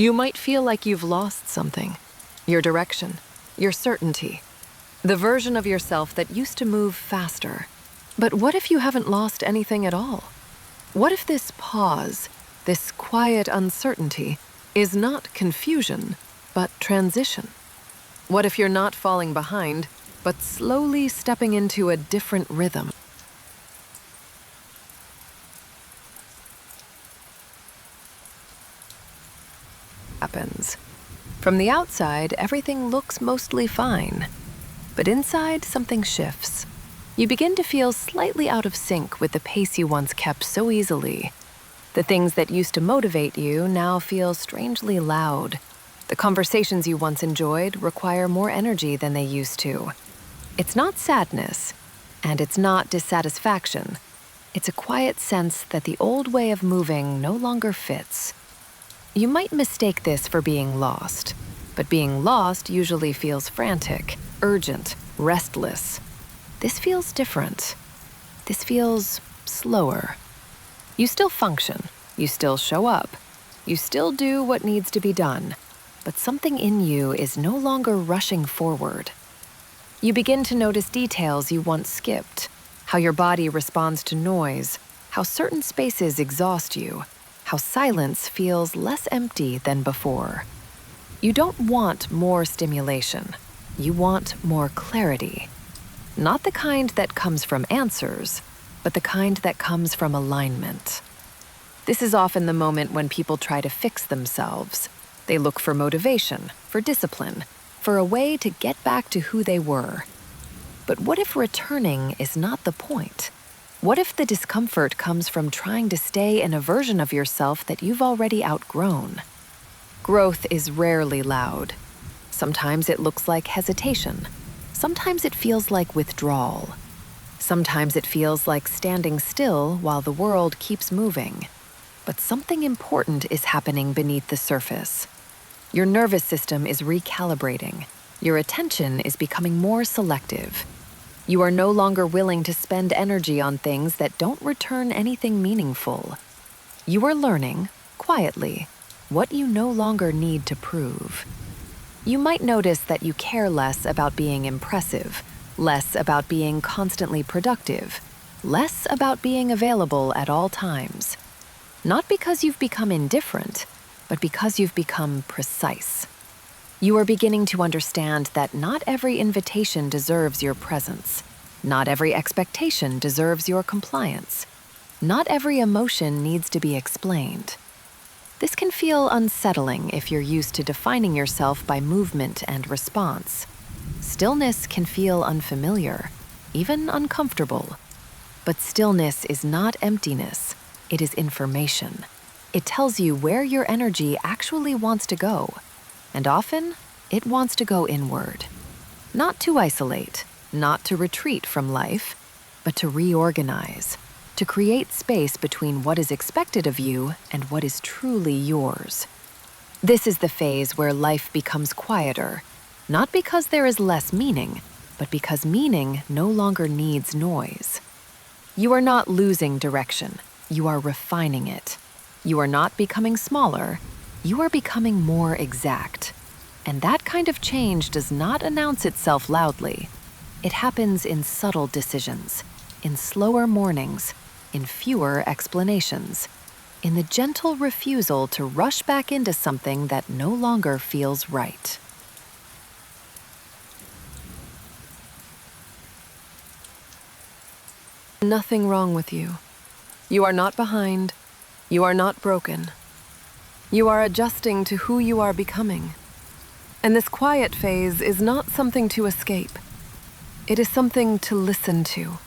You might feel like you've lost something, your direction, your certainty, the version of yourself that used to move faster. But what if you haven't lost anything at all? What if this pause, this quiet uncertainty, is not confusion, but transition? What if you're not falling behind, but slowly stepping into a different rhythm? Happens. From the outside, everything looks mostly fine. But inside, something shifts. You begin to feel slightly out of sync with the pace you once kept so easily. The things that used to motivate you now feel strangely loud. The conversations you once enjoyed require more energy than they used to. It's not sadness, and it's not dissatisfaction. It's a quiet sense that the old way of moving no longer fits. You might mistake this for being lost, but being lost usually feels frantic, urgent, restless. This feels different. This feels slower. You still function, you still show up, you still do what needs to be done, but something in you is no longer rushing forward. You begin to notice details you once skipped, how your body responds to noise, how certain spaces exhaust you, how silence feels less empty than before. You don't want more stimulation. You want more clarity. Not the kind that comes from answers, but the kind that comes from alignment. This is often the moment when people try to fix themselves. They look for motivation, for discipline, for a way to get back to who they were. But what if returning is not the point? What if the discomfort comes from trying to stay in a version of yourself that you've already outgrown? Growth is rarely loud. Sometimes it looks like hesitation. Sometimes it feels like withdrawal. Sometimes it feels like standing still while the world keeps moving. But something important is happening beneath the surface. Your nervous system is recalibrating. Your attention is becoming more selective. You are no longer willing to spend energy on things that don't return anything meaningful. You are learning, quietly, what you no longer need to prove. You might notice that you care less about being impressive, less about being constantly productive, less about being available at all times. Not because you've become indifferent, but because you've become precise. You are beginning to understand that not every invitation deserves your presence. Not every expectation deserves your compliance. Not every emotion needs to be explained. This can feel unsettling if you're used to defining yourself by movement and response. Stillness can feel unfamiliar, even uncomfortable. But stillness is not emptiness, it is information. It tells you where your energy actually wants to go. And often, it wants to go inward. Not to isolate, not to retreat from life, but to reorganize, to create space between what is expected of you and what is truly yours. This is the phase where life becomes quieter, not because there is less meaning, but because meaning no longer needs noise. You are not losing direction, you are refining it. You are not becoming smaller, you are becoming more exact. And that kind of change does not announce itself loudly. It happens in subtle decisions, in slower mornings, in fewer explanations, in the gentle refusal to rush back into something that no longer feels right. Nothing wrong with you. You are not behind. You are not broken. You are adjusting to who you are becoming. And this quiet phase is not something to escape. It is something to listen to.